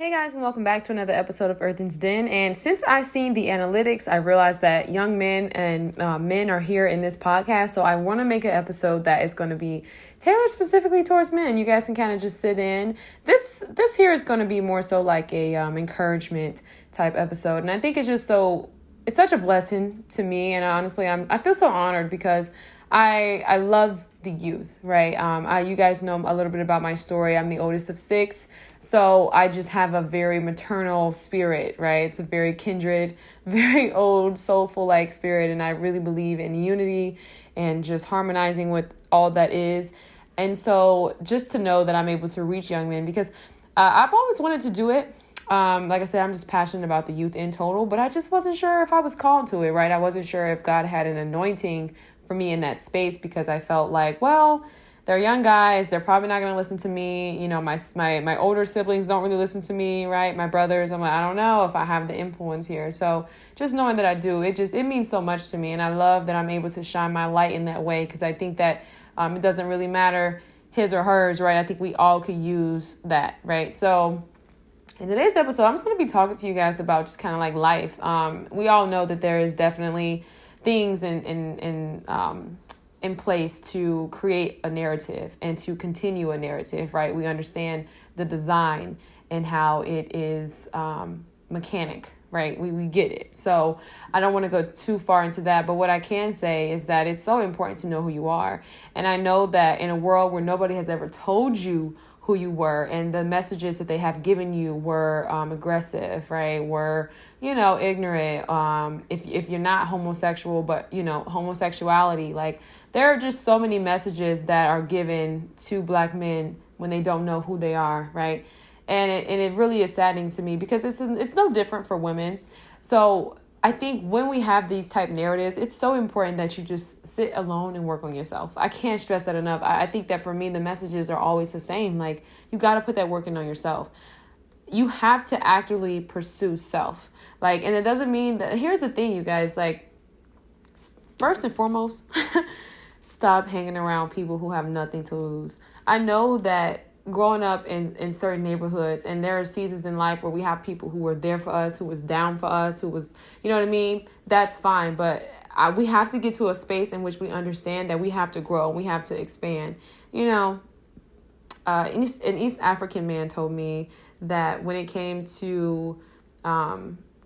Hey guys, and welcome back to another episode of Earthen's Den. And since I seen the analytics, I realized that young men and men are here in this podcast. So I want to make an episode that is going to be tailored specifically towards men. You guys can kind of just sit in. This here is going to be more so like a encouragement type episode, and I think it's such a blessing to me. And honestly, I feel so honored because I love the youth, right? You guys know a little bit about my story. I'm the oldest of six, so I just have a very maternal spirit, right? It's a very kindred, very old, soulful like spirit, and I really believe in unity and just harmonizing with all that is. And so just to know that I'm able to reach young men, because I've always wanted to do it. Like I said, I'm just passionate about the youth in total, but I just wasn't sure if I was called to it, right? I wasn't sure if God had an anointing for me in that space, because I felt like, well, they're young guys. They're probably not going to listen to me. You know, my older siblings don't really listen to me, right? My brothers, I'm like, I don't know if I have the influence here. So just knowing that I do, it means so much to me. And I love that I'm able to shine my light in that way, because I think that it doesn't really matter his or hers, right? I think we all could use that, right? So in today's episode, I'm just going to be talking to you guys about just kind of like life. We all know that there is definitely things in place to create a narrative and to continue a narrative, right? We understand the design and how it is mechanic, right? We get it. So I don't want to go too far into that, but what I can say is that it's so important to know who you are. And I know that in a world where nobody has ever told you who you were, and the messages that they have given you were aggressive, right? Were, ignorant. If you're not homosexual, but, homosexuality, like there are just so many messages that are given to Black men when they don't know who they are, right? And it really is saddening to me, because it's no different for women. So I think when we have these type narratives, it's so important that you just sit alone and work on yourself. I can't stress that enough. I think that for me, the messages are always the same. Like, you got to put that work in on yourself. You have to actively pursue self. Like, and it doesn't mean that, here's the thing, you guys, like, first and foremost, stop hanging around people who have nothing to lose. I know that growing up in certain neighborhoods, and there are seasons in life where we have people who were there for us, who was down for us, who was, you know what I mean? That's fine. But we have to get to a space in which we understand that we have to grow. We have to expand. An East African man told me that when it came to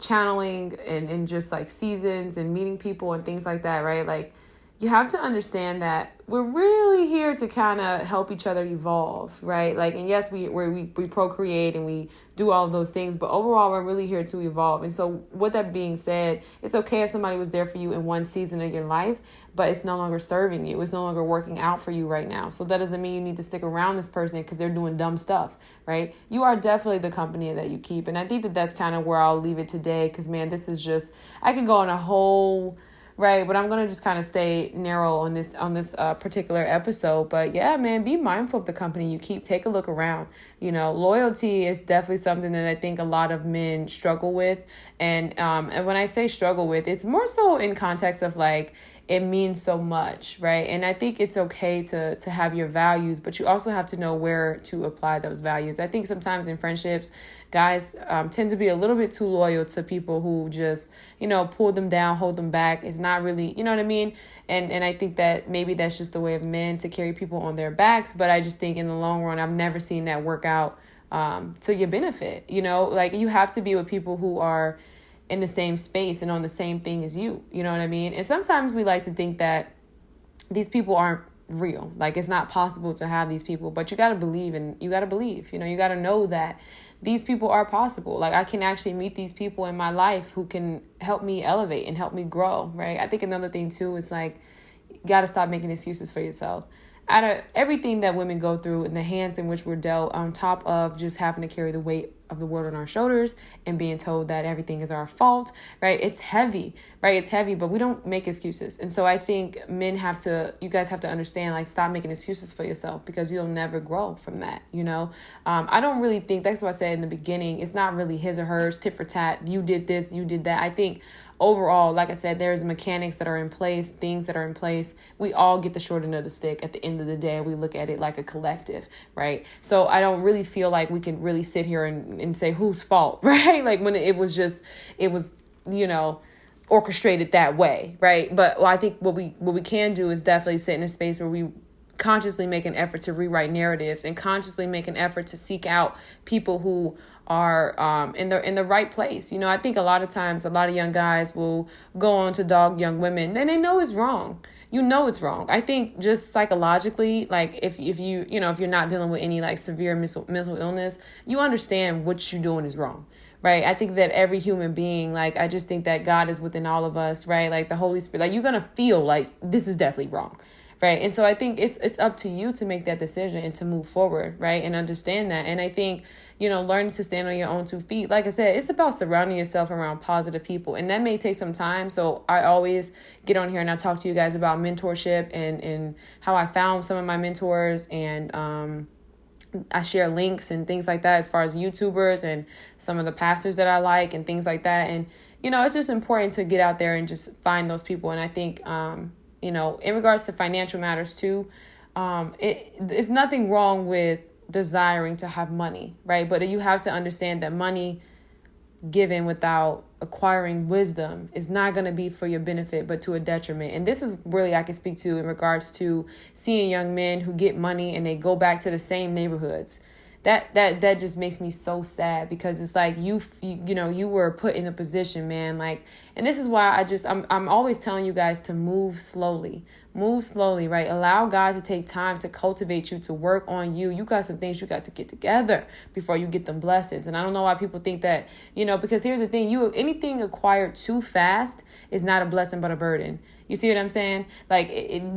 channeling and just like seasons and meeting people and things like that, right? Like, you have to understand that we're really here to kind of help each other evolve, right? Like, and yes, we procreate and we do all of those things, but overall, we're really here to evolve. And so with that being said, it's okay if somebody was there for you in one season of your life, but it's no longer serving you. It's no longer working out for you right now. So that doesn't mean you need to stick around this person because they're doing dumb stuff, right? You are definitely the company that you keep. And I think that that's kind of where I'll leave it today, because, man, this is just, I can go on a whole... Right, but I'm going to just kind of stay narrow on this particular episode. But yeah, man, be mindful of the company you keep. Take a look around. Loyalty is definitely something that I think a lot of men struggle with. And when I say struggle with, it's more so in context of like, it means so much, right? And I think it's okay to have your values, but you also have to know where to apply those values. I think sometimes in friendships, guys tend to be a little bit too loyal to people who just, pull them down, hold them back. It's not really, you know what I mean? And I think that maybe that's just the way of men to carry people on their backs. But I just think in the long run, I've never seen that work out to your benefit. Like, you have to be with people who are in the same space and on the same thing as you. You know what I mean? And sometimes we like to think that these people aren't real. Like, it's not possible to have these people, but you got to believe, and you got to believe, you got to know that these people are possible. Like, I can actually meet these people in my life who can help me elevate and help me grow. Right. I think another thing too is like, you got to stop making excuses for yourself. Out of everything that women go through and the hands in which we're dealt, on top of just having to carry the weight of the world on our shoulders and being told that everything is our fault, right? It's heavy, right? It's heavy, but we don't make excuses. And so I think you guys have to understand, like, stop making excuses for yourself, because you'll never grow from that, I don't really think, that's what I said in the beginning, it's not really his or hers, tit for tat, you did this, you did that. I think overall, like I said, there's mechanics that are in place, things that are in place. We all get the short end of the stick at the end of the day. We look at it like a collective, right? So I don't really feel like we can really sit here and and say whose fault, right? Like when it was, you know, orchestrated that way, right? But I think what we can do is definitely sit in a space where we consciously make an effort to rewrite narratives and consciously make an effort to seek out people who are in the right place. You know, I think a lot of times a lot of young guys will go on to dog young women and they know it's wrong. You know it's wrong. I think just psychologically, like if you're not dealing with any like severe mental illness, you understand what you're doing is wrong. Right. I think that every human being, like, I just think that God is within all of us. Right. Like the Holy Spirit, like you're going to feel like this is definitely wrong. Right. And so I think it's up to you to make that decision and to move forward. Right. And understand that. And I think, you know, learning to stand on your own 2 feet. Like I said, it's about surrounding yourself around positive people. And that may take some time. So I always get on here and I talk to you guys about mentorship and how I found some of my mentors, and I share links and things like that as far as YouTubers and some of the pastors that I like and things like that. And, you know, it's just important to get out there and just find those people. And I think, you know, in regards to financial matters too, it's nothing wrong with desiring to have money, right? But you have to understand that money given without acquiring wisdom is not going to be for your benefit, but to a detriment. And this is really I can speak to in regards to seeing young men who get money and they go back to the same neighborhoods. That just makes me so sad, because it's like you were put in a position, man. Like, and this is why I'm always telling you guys to move slowly, right? Allow God to take time to cultivate you, to work on you. You got some things you got to get together before you get them blessings. And I don't know why people think that, you know, because here's the thing, anything acquired too fast is not a blessing, but a burden. You see what I'm saying? Like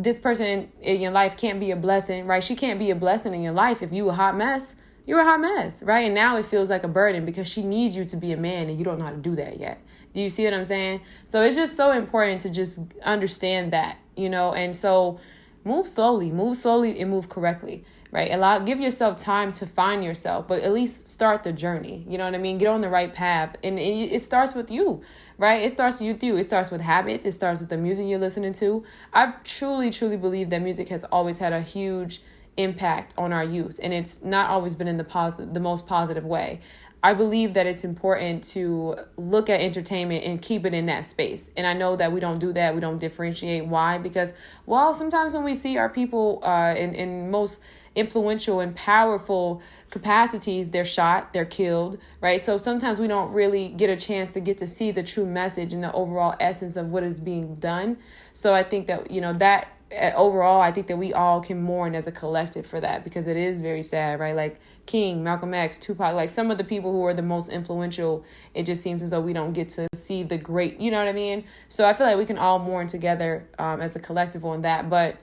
this person in your life can't be a blessing, right? She can't be a blessing in your life if you a hot mess. You're a hot mess, right? And now it feels like a burden because she needs you to be a man and you don't know how to do that yet. Do you see what I'm saying? So it's just so important to just understand that, you know, and so move slowly and move correctly, right? Give yourself time to find yourself, but at least start the journey. You know what I mean? Get on the right path. And it starts with you, right? It starts with you. It starts with habits. It starts with the music you're listening to. I truly, truly believe that music has always had a huge impact on our youth, and it's not always been in the most positive way. I believe that it's important to look at entertainment and keep it in that space. And I know that we don't do that. We don't differentiate. Why? Because, well, sometimes when we see our people in most influential and powerful capacities, they're shot, they're killed, right? So sometimes we don't really get a chance to see the true message and the overall essence of what is being done. So I think that, you know, that overall, I think that we all can mourn as a collective for that, because it is very sad, right? Like King, Malcolm X, Tupac, like some of the people who are the most influential, it just seems as though we don't get to see the great, you know what I mean? So I feel like we can all mourn together as a collective on that. But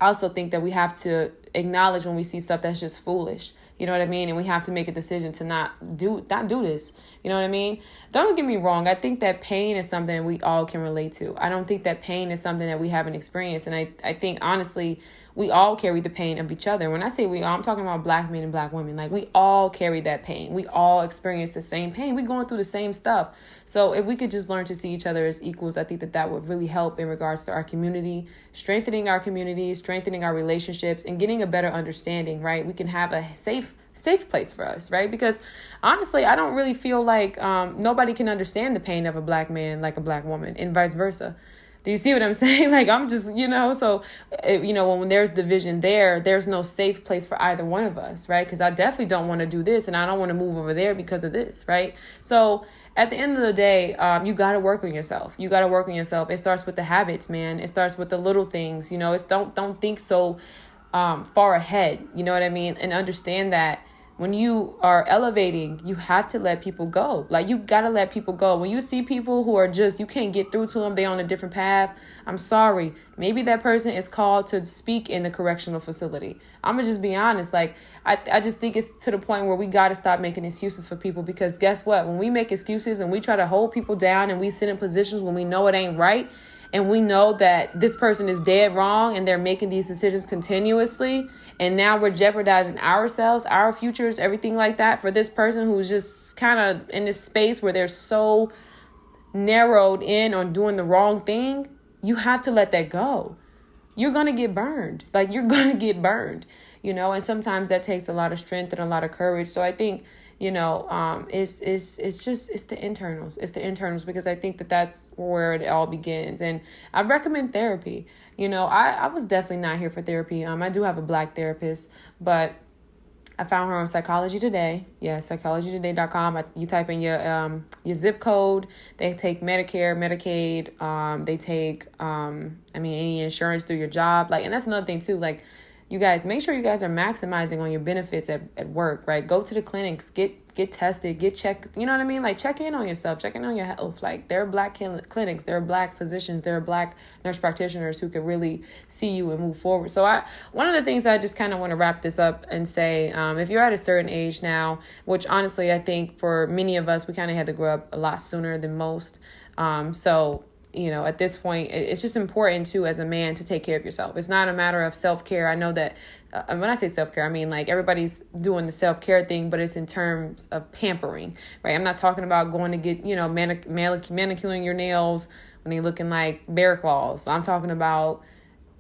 I also think that we have to acknowledge when we see stuff that's just foolish, you know what I mean? And we have to make a decision to not do this. You know what I mean? Don't get me wrong. I think that pain is something we all can relate to. I don't think that pain is something that we haven't experienced. And I think, honestly, we all carry the pain of each other. When I say we all, I'm talking about black men and black women. Like, we all carry that pain. We all experience the same pain. We're going through the same stuff. So if we could just learn to see each other as equals, I think that would really help in regards to our community, strengthening our communities, strengthening our relationships, and getting a better understanding, right? We can have a safe place for us, right? Because honestly, I don't really feel like nobody can understand the pain of a black man like a black woman, and vice versa. Do you see what I'm saying? Like, I'm just, so, when there's division there's no safe place for either one of us, right? Because I definitely don't want to do this, and I don't want to move over there because of this, right? So at the end of the day, you got to work on yourself. It starts with the habits, man. It starts with the little things, It's don't think so far ahead, you know what I mean? And understand that when you are elevating, you have to let people go. Like, you got to let people go. When you see people who are just, you can't get through to them, they're on a different path, I'm sorry. Maybe that person is called to speak in the correctional facility. I'm going to just be honest. Like, I just think it's to the point where we got to stop making excuses for people, because guess what? When we make excuses and we try to hold people down and we sit in positions when we know it ain't right, and we know that this person is dead wrong and they're making these decisions continuously, and now we're jeopardizing ourselves, our futures, everything like that for this person who's just kind of in this space where they're so narrowed in on doing the wrong thing, you have to let that go. You're going to get burned. And sometimes that takes a lot of strength and a lot of courage. So I think, It's the internals. It's the internals, because I think that that's where it all begins. And I recommend therapy. I was definitely not here for therapy. I do have a Black therapist, but I found her on Psychology Today. Yeah, psychologytoday.com. You type in your zip code. They take Medicare, Medicaid. They take any insurance through your job. And that's another thing too. You guys, make sure you guys are maximizing on your benefits at work, right? Go to the clinics, get tested, get checked. You know what I mean? Check in on yourself, check in on your health. There are Black clinics, there are Black physicians, there are Black nurse practitioners who can really see you and move forward. So one of the things I just kind of want to wrap this up and say, if you're at a certain age now, which honestly, I think for many of us, we kind of had to grow up a lot sooner than most. At this point, it's just important too, as a man, to take care of yourself. It's not a matter of self-care. I know that when I say self-care, I mean, everybody's doing the self-care thing, but it's in terms of pampering, right? I'm not talking about going to get, manicuring your nails when they're looking like bear claws. I'm talking about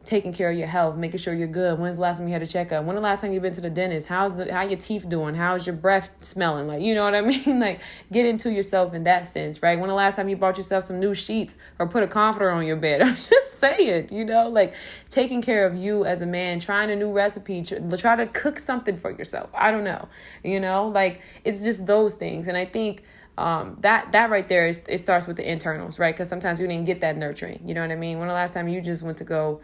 taking care of your health, making sure you're good. When's the last time you had a checkup? When the last time you've been to the dentist? How your teeth doing? How's your breath smelling? You know what I mean? Get into yourself in that sense, right? When the last time you bought yourself some new sheets or put a comforter on your bed? I'm just saying, taking care of you as a man, trying a new recipe, try to cook something for yourself. I don't know, it's just those things. And I think that right there it starts with the internals, right? Because sometimes you didn't get that nurturing. You know what I mean? When the last time you just went to go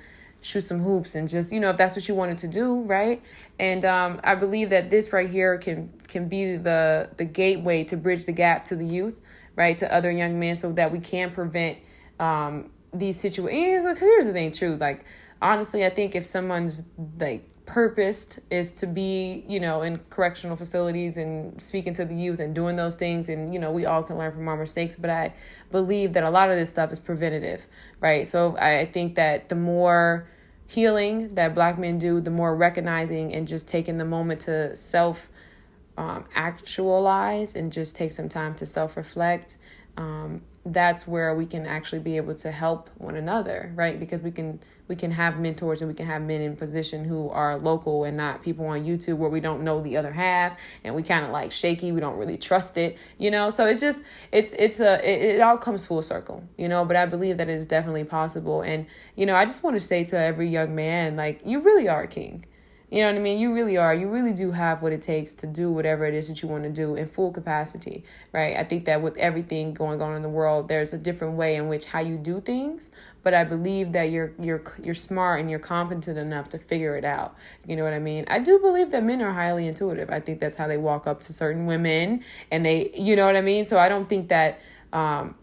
shoot some hoops and just, if that's what you wanted to do, right? And I believe that this right here can be the gateway to bridge the gap to the youth, right? To other young men, so that we can prevent these situations. Because here's the thing, too. Honestly, I think if someone's purposed is to be, in correctional facilities and speaking to the youth and doing those things, and, we all can learn from our mistakes, but I believe that a lot of this stuff is preventative, right? So I think that the more healing that Black men do, the more recognizing and just taking the moment to self actualize and just take some time to self-reflect, that's where we can actually be able to help one another, right? Because we can have mentors, and we can have men in position who are local and not people on YouTube where we don't know the other half and we kind of shaky. We don't really trust it, So it's just, it all comes full circle, but I believe that it is definitely possible. And, I just want to say to every young man, you really are a king. You know what I mean? You really are. You really do have what it takes to do whatever it is that you want to do in full capacity, right? I think that with everything going on in the world, there's a different way in which how you do things. But I believe that you're smart and you're competent enough to figure it out. You know what I mean? I do believe that men are highly intuitive. I think that's how they walk up to certain women, and they, you know what I mean? So I don't think that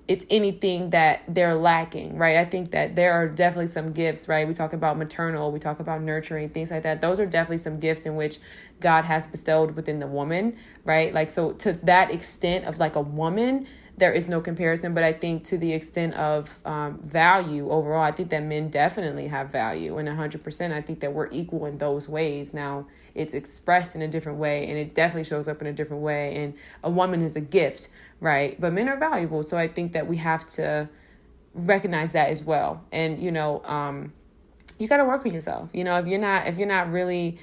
it's anything that they're lacking, right? I think that there are definitely some gifts, right? We talk about maternal, we talk about nurturing, things like that. Those are definitely some gifts in which God has bestowed within the woman, right? So to that extent of a woman, there is no comparison. But I think to the extent of value overall, I think that men definitely have value. And 100%, I think that we're equal in those ways. Now, it's expressed in a different way, and it definitely shows up in a different way. And a woman is a gift, right? But men are valuable. So I think that we have to recognize that as well. And, you got to work on yourself. If you're not really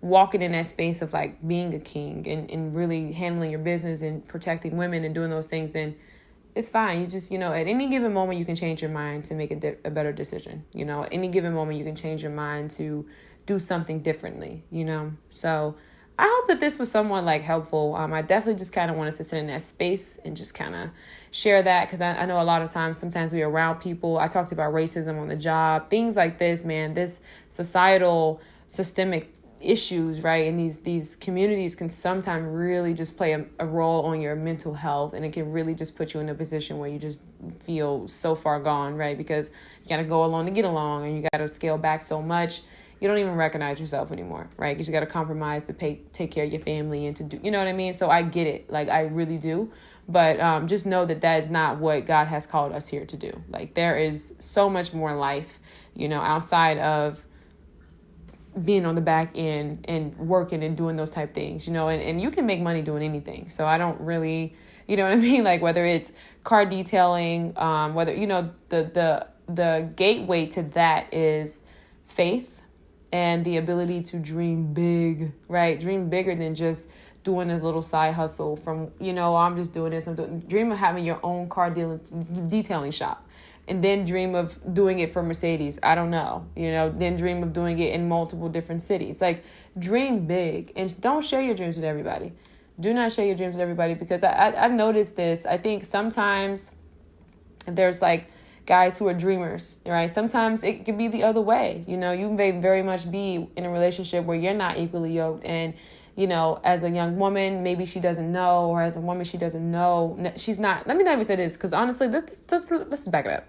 walking in that space of being a king and really handling your business and protecting women and doing those things, then it's fine. You just, at any given moment, you can change your mind to make a better decision. At any given moment, you can change your mind to do something differently, So I hope that this was somewhat helpful. I definitely just kind of wanted to sit in that space and just kind of share that, because I know a lot of times, sometimes we're around people. I talked about racism on the job, things like this, man, this societal, systemic issues, right? And these communities can sometimes really just play a role on your mental health, and it can really just put you in a position where you just feel so far gone, right? Because you got to go along to get along, and you got to scale back so much. You don't even recognize yourself anymore, right? Because you got to compromise to take care of your family and to do, you know what I mean? So I get it. I really do. But just know that is not what God has called us here to do. There is so much more life, outside of being on the back end and working and doing those type things, and you can make money doing anything. So I don't really, you know what I mean? Whether it's car detailing, whether, the gateway to that is faith and the ability to dream big, right? Dream bigger than just doing a little side hustle from, I'm just doing this. Dream of having your own car detailing shop. And then dream of doing it for Mercedes. I don't know. Then dream of doing it in multiple different cities. Like, dream big and don't share your dreams with everybody. Do not share your dreams with everybody, because I've noticed this. I think sometimes there's like guys who are dreamers, right? Sometimes it could be the other way. You may very much be in a relationship where you're not equally yoked, and as a young woman, maybe she doesn't know, or as a woman, she doesn't know. She's not, let me not even say this, because honestly, let's back it up.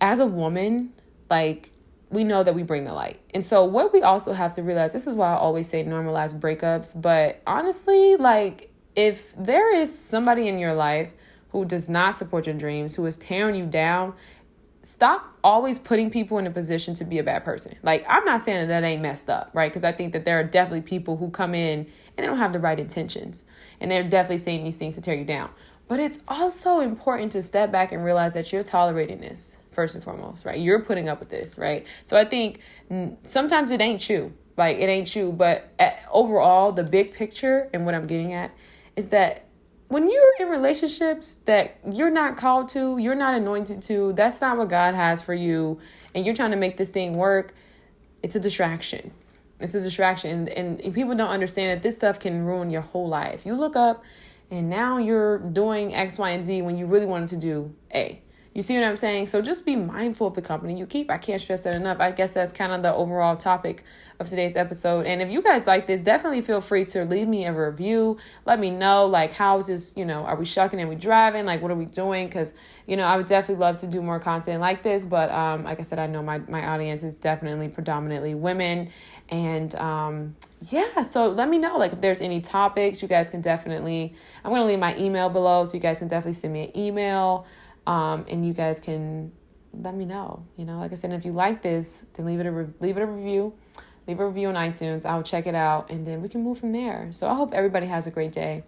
As a woman, like, we know that we bring the light. And so what we also have to realize, this is why I always say normalize breakups. But honestly, like, if there is somebody in your life who does not support your dreams, who is tearing you down, stop always putting people in a position to be a bad person. Like, I'm not saying that ain't messed up, right? Because I think that there are definitely people who come in and they don't have the right intentions. And they're definitely saying these things to tear you down. But it's also important to step back and realize that you're tolerating this, first and foremost, right? You're putting up with this, right? So I think sometimes it ain't you. Like, it ain't you. But overall, the big picture and what I'm getting at is that when you're in relationships that you're not called to, you're not anointed to, that's not what God has for you, and you're trying to make this thing work, it's a distraction. It's a distraction. And people don't understand that this stuff can ruin your whole life. You look up and now you're doing X, Y, and Z when you really wanted to do A. You see what I'm saying? So just be mindful of the company you keep. I can't stress that enough. I guess that's kind of the overall topic of today's episode. And if you guys like this, definitely feel free to leave me a review. Let me know, like, how is this, are we shucking and we driving? Like, what are we doing? Because, I would definitely love to do more content like this. But like I said, I know my audience is definitely predominantly women. And so let me know, like, if there's any topics you guys can definitely, I'm going to leave my email below, so you guys can definitely send me an email. And you guys can let me know, like I said, if you like this, then leave it a review, leave a review on iTunes. I'll check it out, and then we can move from there. So I hope everybody has a great day.